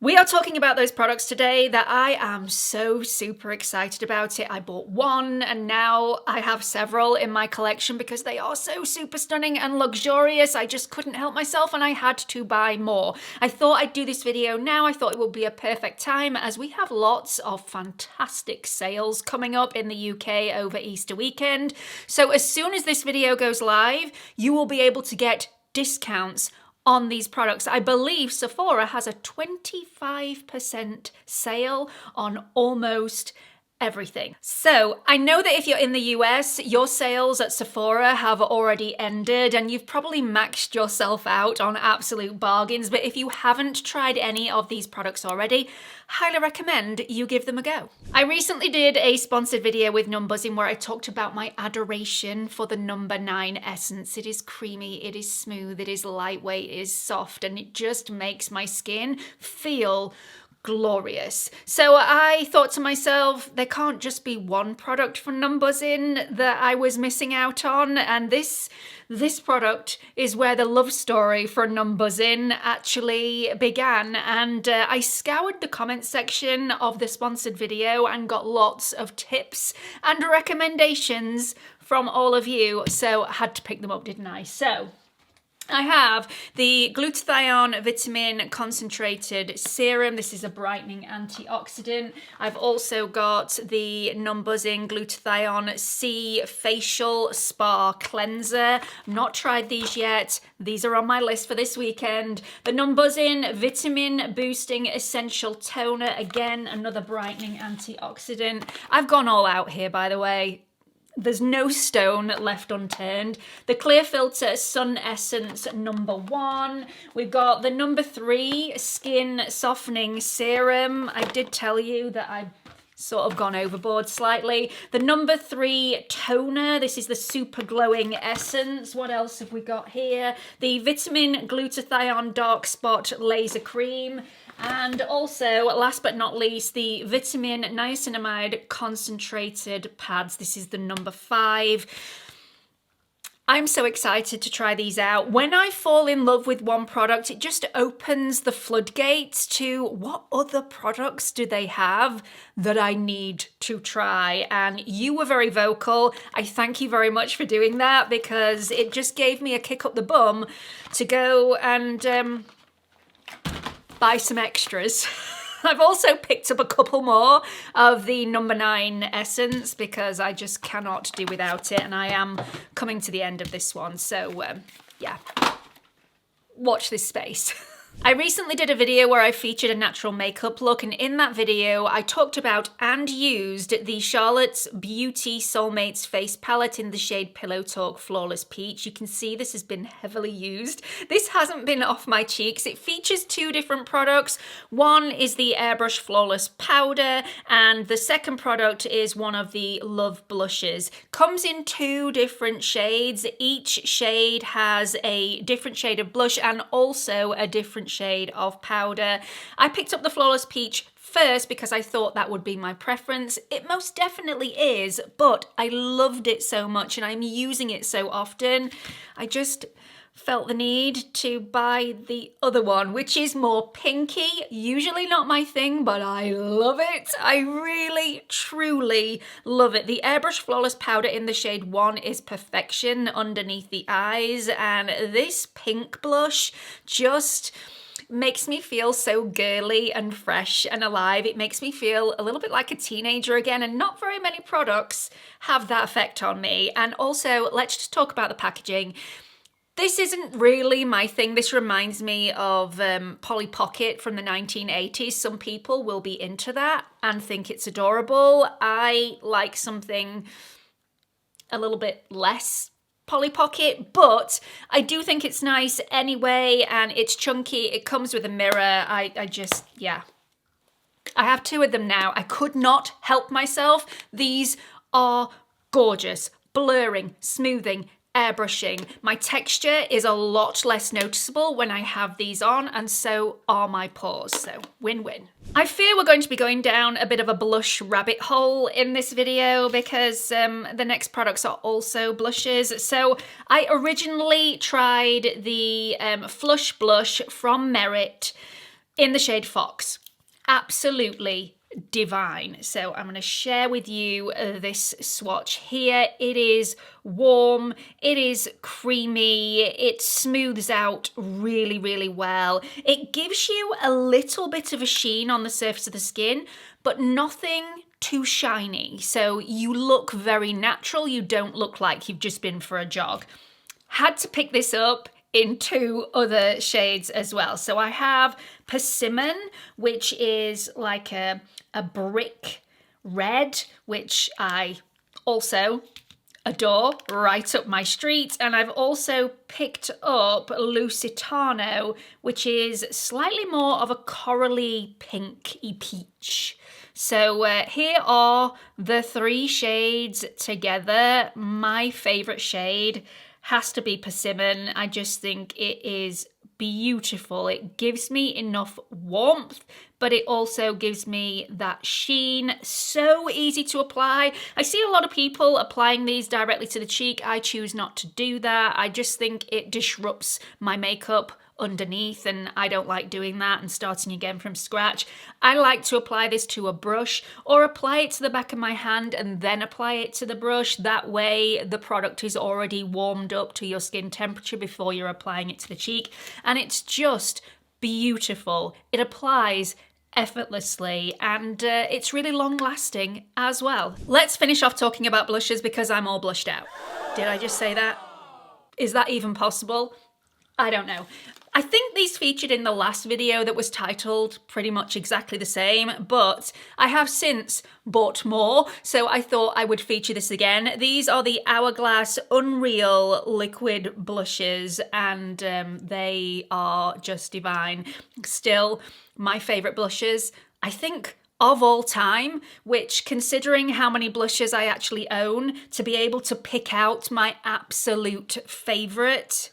We are talking about those products today that I am so super excited about it. I bought one and now I have several in my collection because they are so super stunning and luxurious. I just couldn't help myself and I had to buy more. I thought I'd do this video now. I thought it would be a perfect time as we have lots of fantastic sales coming up in the UK over Easter weekend. So as soon as this video goes live, you will be able to get discounts on these products. I believe Sephora has a 25% sale on almost everything. So I know that if you're in the US, your sales at Sephora have already ended and you've probably maxed yourself out on absolute bargains. But if you haven't tried any of these products already, highly recommend you give them a go. I recently did a sponsored video with Numbuzin where I talked about my adoration for the number 9 essence. It is creamy, it is smooth, it is lightweight, it is soft, and it just makes my skin feel glorious. So I thought to myself, there can't just be one product from Numbuzin that I was missing out on, and this product is where the love story for Numbuzin actually began. And I scoured the comment section of the sponsored video and got lots of tips and recommendations from all of you, so I had to pick them up, didn't I? So I have the glutathione vitamin concentrated serum. This is a brightening antioxidant. I've also got the Numbuzin glutathione C facial spa cleanser. Not tried these yet. These are on my list for this weekend. The Numbuzin vitamin boosting essential toner. Again, another brightening antioxidant. I've gone all out here, by the way. There's no stone left unturned. The Clear Filter Sun Essence number 1. We've got the number 3 Skin Softening Serum. I did tell you that I've sort of gone overboard slightly. The number 3 Toner. This is the Super Glowing Essence. What else have we got here? The Vitamin Glutathione Dark Spot Laser Cream. And also, last but not least, the Vitamin Niacinamide Concentrated Pads. This is the number 5. I'm so excited to try these out. When I fall in love with one product, it just opens the floodgates to what other products do they have that I need to try. And you were very vocal. I thank you very much for doing that because it just gave me a kick up the bum to go and buy some extras. I've also picked up a couple more of the number 9 essence because I just cannot do without it, and I am coming to the end of this one, so yeah, watch this space. I recently did a video where I featured a natural makeup look, and in that video I talked about and used the Charlotte's Beauty Soulmates face palette in the shade Pillow Talk Flawless Peach. You can see this has been heavily used. This hasn't been off my cheeks. It features 2 different products. One is the Airbrush Flawless Powder, and the second product is one of the Love Blushes. Comes in 2 different shades. Each shade has a different shade of blush and also a different shade of powder. I picked up the Flawless Peach first because I thought that would be my preference. It most definitely is, but I loved it so much and I'm using it so often. I just felt the need to buy the other one, which is more pinky. Usually not my thing, but I love it. I really, truly love it. The Airbrush Flawless Powder in the shade 1 is perfection underneath the eyes, and this pink blush just makes me feel so girly and fresh and alive. It makes me feel a little bit like a teenager again, and not very many products have that effect on me. And also, let's just talk about the packaging. This isn't really my thing. This reminds me of Polly Pocket from the 1980s. Some people will be into that and think it's adorable. I like something a little bit less Polly Pocket, but I do think it's nice anyway, and it's chunky. It comes with a mirror. I just, yeah. I have 2 of them now. I could not help myself. These are gorgeous. Blurring, smoothing, airbrushing. My texture is a lot less noticeable when I have these on, and so are my pores, so win-win. I fear we're going to be going down a bit of a blush rabbit hole in this video because the next products are also blushes. So I originally tried the Flush Blush from Merit in the shade Fox. Absolutely divine. So I'm going to share with you this swatch here. It is warm, it is creamy, it smooths out really, really well. It gives you a little bit of a sheen on the surface of the skin, but nothing too shiny. So you look very natural. You don't look like you've just been for a jog. Had to pick this up in 2 other shades as well. So I have Persimmon, which is like a brick red, which I also adore, right up my street. And I've also picked up Lusitano, which is slightly more of a corally pinky peach. So here are the 3 shades together. My favorite shade has to be Persimmon. I just think it is beautiful. It gives me enough warmth, but it also gives me that sheen. So easy to apply. I see a lot of people applying these directly to the cheek. I choose not to do that. I just think it disrupts my makeup underneath, and I don't like doing that and starting again from scratch. I like to apply this to a brush or apply it to the back of my hand and then apply it to the brush. That way the product is already warmed up to your skin temperature before you're applying it to the cheek, and it's just beautiful. It applies effortlessly, and it's really long lasting as well. Let's finish off talking about blushes because I'm all blushed out. Did I just say that? Is that even possible? I don't know. I think these featured in the last video that was titled pretty much exactly the same, but I have since bought more, so I thought I would feature this again. These are the Hourglass Unreal Liquid Blushes, and they are just divine. Still, my favourite blushes, I think, of all time, which, considering how many blushes I actually own, to be able to pick out my absolute favourite,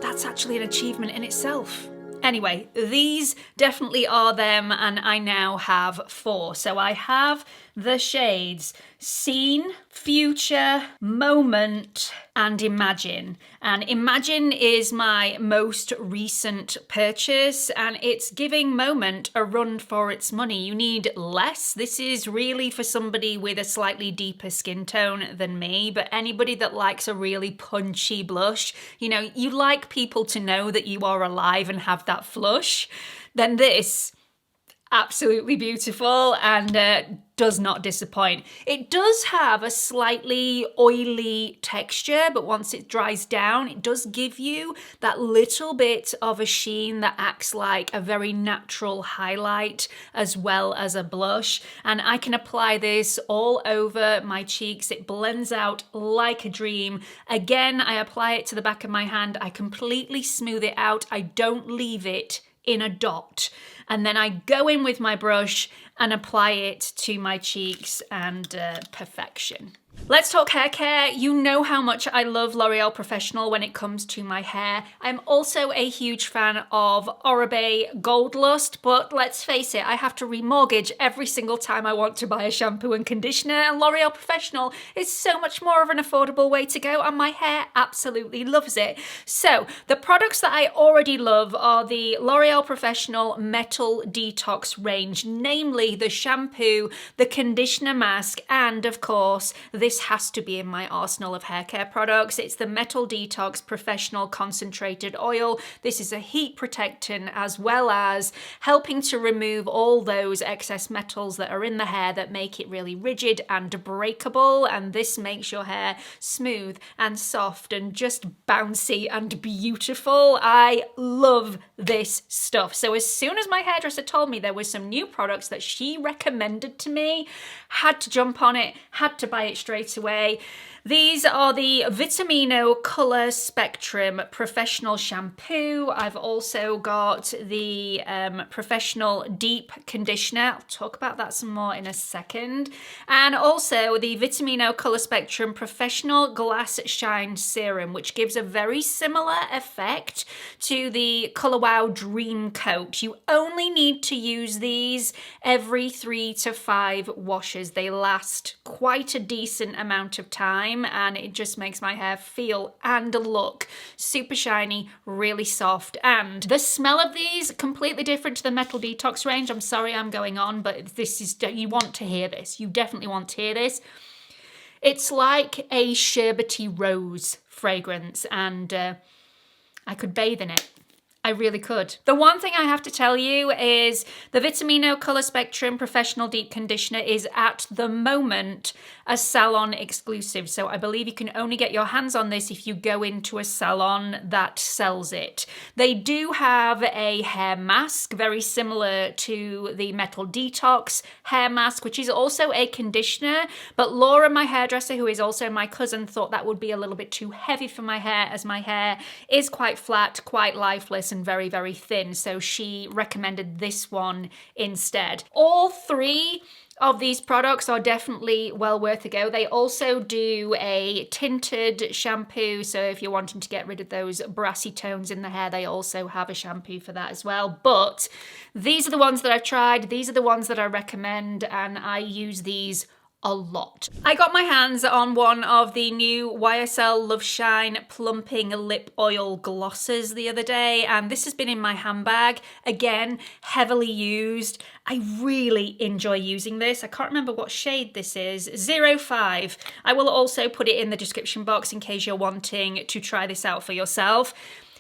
that's actually an achievement in itself. Anyway, these definitely are them, and I now have 4. So I have the shades Scene, Future, Moment, and Imagine. And Imagine is my most recent purchase, and it's giving Moment a run for its money. You need less. This is really for somebody with a slightly deeper skin tone than me, but anybody that likes a really punchy blush, you know, you like people to know that you are alive and have that flush, then this, absolutely beautiful, and does not disappoint. It does have a slightly oily texture, but once it dries down, it does give you that little bit of a sheen that acts like a very natural highlight as well as a blush. And I can apply this all over my cheeks. It blends out like a dream. Again, I apply it to the back of my hand. I completely smooth it out. I don't leave it in a dot, and then I go in with my brush and apply it to my cheeks, and perfection. Let's talk hair care. You know how much I love L'Oreal Professional when it comes to my hair. I'm also a huge fan of Oribe Gold Lust, but let's face it, I have to remortgage every single time I want to buy a shampoo and conditioner, and L'Oreal Professional is so much more of an affordable way to go, and my hair absolutely loves it. So the products that I already love are the L'Oreal Professional Metal Detox range, namely the shampoo, the conditioner mask, and of course, this has to be in my arsenal of hair care products. It's the Metal Detox Professional Concentrated Oil. This is a heat protectant as well as helping to remove all those excess metals that are in the hair that make it really rigid and breakable. And this makes your hair smooth and soft and just bouncy and beautiful. I love this stuff. So as soon as my hairdresser told me there was some new products that she recommended to me, had to jump on it, had to buy it straight away. These are the Vitamino Color Spectrum Professional Shampoo. I've also got the Professional Deep Conditioner. I'll talk about that some more in a second. And also the Vitamino Color Spectrum Professional Glass Shine Serum, which gives a very similar effect to the Color Wow Dream Coat. You only only need to use these every 3 to 5 washes. They last quite a decent amount of time, and it just makes my hair feel and look super shiny, really soft. And the smell of these, completely different to the Metal Detox range. I'm sorry I'm going on, but this is, you want to hear this. You definitely want to hear this. It's like a sherbety rose fragrance, and I could bathe in it. I really could. The one thing I have to tell you is the Vitamino Color Spectrum Professional Deep Conditioner is at the moment a salon exclusive. So I believe you can only get your hands on this if you go into a salon that sells it. They do have a hair mask very similar to the Metal Detox hair mask, which is also a conditioner. But Laura, my hairdresser, who is also my cousin, thought that would be a little bit too heavy for my hair, as my hair is quite flat, quite lifeless, and very, very thin. So she recommended this one instead. All three of these products are definitely well worth a go. They also do a tinted shampoo, so if you're wanting to get rid of those brassy tones in the hair, they also have a shampoo for that as well. But these are the ones that I've tried, these are the ones that I recommend, and I use these a lot. I got my hands on one of the new YSL Love Shine Plumping Lip Oil Glosses the other day, and this has been in my handbag. Again, heavily used. I really enjoy using this. I can't remember what shade this is. 05. I will also put it in the description box in case you're wanting to try this out for yourself.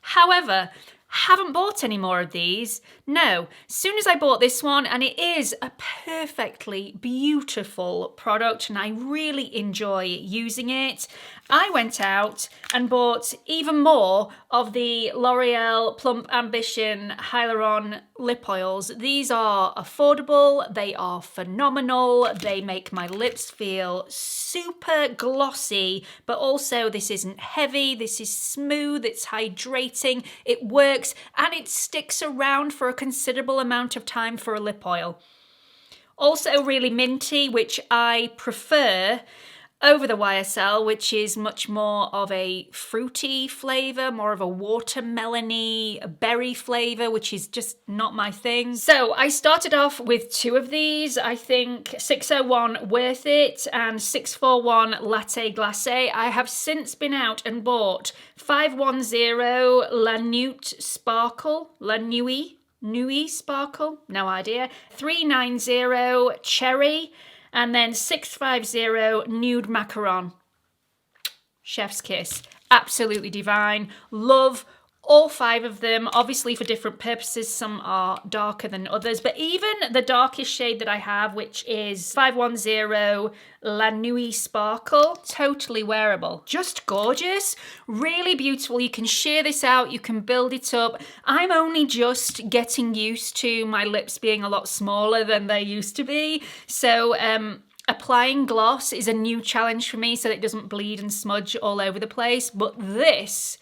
However, haven't bought any more of these. No, as soon as I bought this one, and it is a perfectly beautiful product and I really enjoy using it, I went out and bought even more of the L'Oreal Plump Ambition Hyaluron lip oils. These are affordable, they are phenomenal, they make my lips feel super glossy, but also this isn't heavy, this is smooth, it's hydrating, it works, and it sticks around for a considerable amount of time for a lip oil. Also really minty, which I prefer over the YSL, which is much more of a fruity flavour, more of a watermelony berry flavour, which is just not my thing. So I started off with 2 of these. I think 601 Worth It and 641 Latte Glacé. I have since been out and bought 510 La Nuit Sparkle, La Nuit Sparkle, no idea, 390 Cherry, and then 650 Nude Macaron. Chef's kiss. Absolutely divine. Love all 5 of them, obviously for different purposes. Some are darker than others, but even the darkest shade that I have, which is 510 La Nuit Sparkle, totally wearable. Just gorgeous, really beautiful. You can sheer this out, you can build it up. I'm only just getting used to my lips being a lot smaller than they used to be, so applying gloss is a new challenge for me so that it doesn't bleed and smudge all over the place. But this,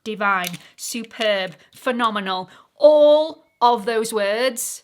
divine, superb, phenomenal. All of those words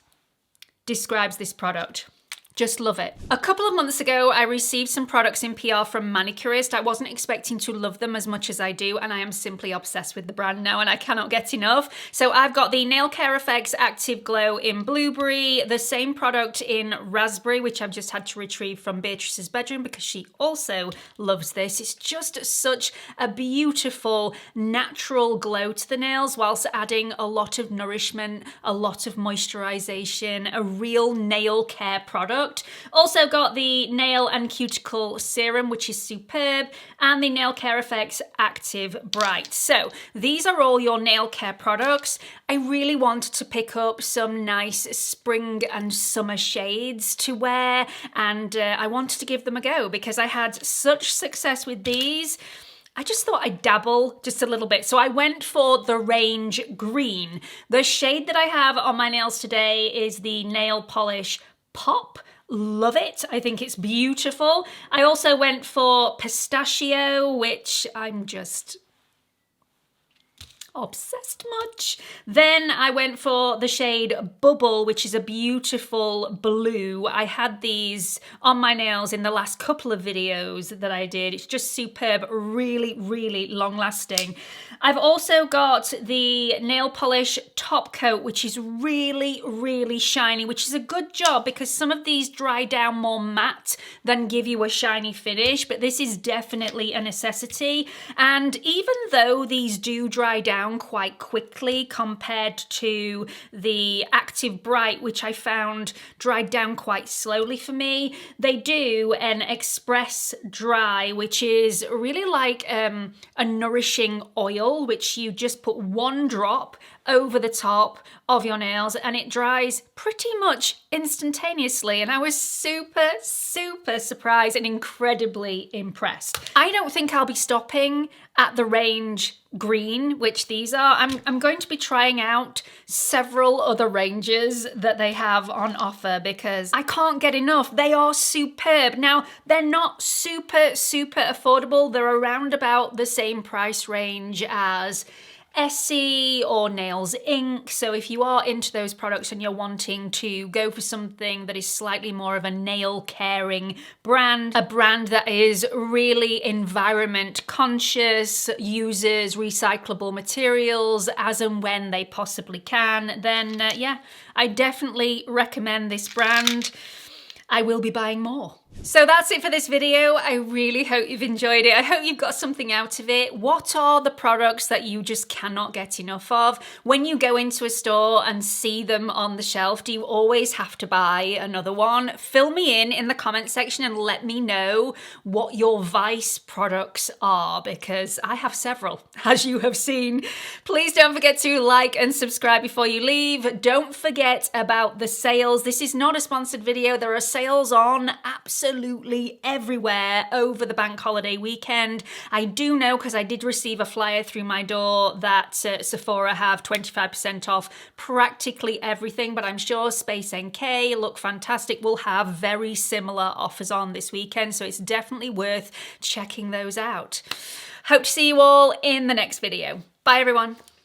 describes this product. Just love it. A couple of months ago, I received some products in PR from Manicurist. I wasn't expecting to love them as much as I do, and I am simply obsessed with the brand now, and I cannot get enough. So I've got the Nail Care Effects Active Glow in Blueberry, the same product in Raspberry, which I've just had to retrieve from Beatrice's bedroom because she also loves this. It's just such a beautiful, natural glow to the nails whilst adding a lot of nourishment, a lot of moisturization, a real nail care product. Also got the Nail and Cuticle Serum, which is superb, and the Nail Care Effects Active Bright. So these are all your nail care products. I really wanted to pick up some nice spring and summer shades to wear, and I wanted to give them a go because I had such success with these. I just thought I'd dabble just a little bit. So I went for the range green. The shade that I have on my nails today is the Nail Polish Pop. Love it. I think it's beautiful. I also went for pistachio, which obsessed much. Then I went for the shade Bubble, which is a beautiful blue. I had these on my nails in the last couple of videos that I did. It's just superb, really, really long lasting. I've also got the nail polish top coat, which is really, really shiny, which is a good job because some of these dry down more matte than give you a shiny finish, but this is definitely a necessity. And even though these do dry down quite quickly compared to the Active Bright, which I found dried down quite slowly for me, they do an express dry, which is really like a nourishing oil, which you just put one drop over the top of your nails and it dries pretty much instantaneously. And I was super, super surprised and incredibly impressed. I don't think I'll be stopping at the range green, which these are. I'm going to be trying out several other ranges that they have on offer because I can't get enough. They are superb. Now, they're not super, super affordable. They're around about the same price range as Essie or Nails Inc. So if you are into those products and you're wanting to go for something that is slightly more of a nail caring brand, a brand that is really environment conscious, uses recyclable materials as and when they possibly can, then yeah, I definitely recommend this brand. I will be buying more. So that's it for this video. I really hope you've enjoyed it. I hope you've got something out of it. What are the products that you just cannot get enough of? When you go into a store and see them on the shelf, do you always have to buy another one? Fill me in the comment section and let me know what your vice products are, because I have several, as you have seen. Please don't forget to like and subscribe before you leave. Don't forget about the sales. This is not a sponsored video. There are sales on absolutely everywhere over the bank holiday weekend. I do know, because I did receive a flyer through my door, that Sephora have 25% off practically everything, but I'm sure Space NK, Look Fantastic will have very similar offers on this weekend, so it's definitely worth checking those out. Hope to see you all in the next video. Bye everyone.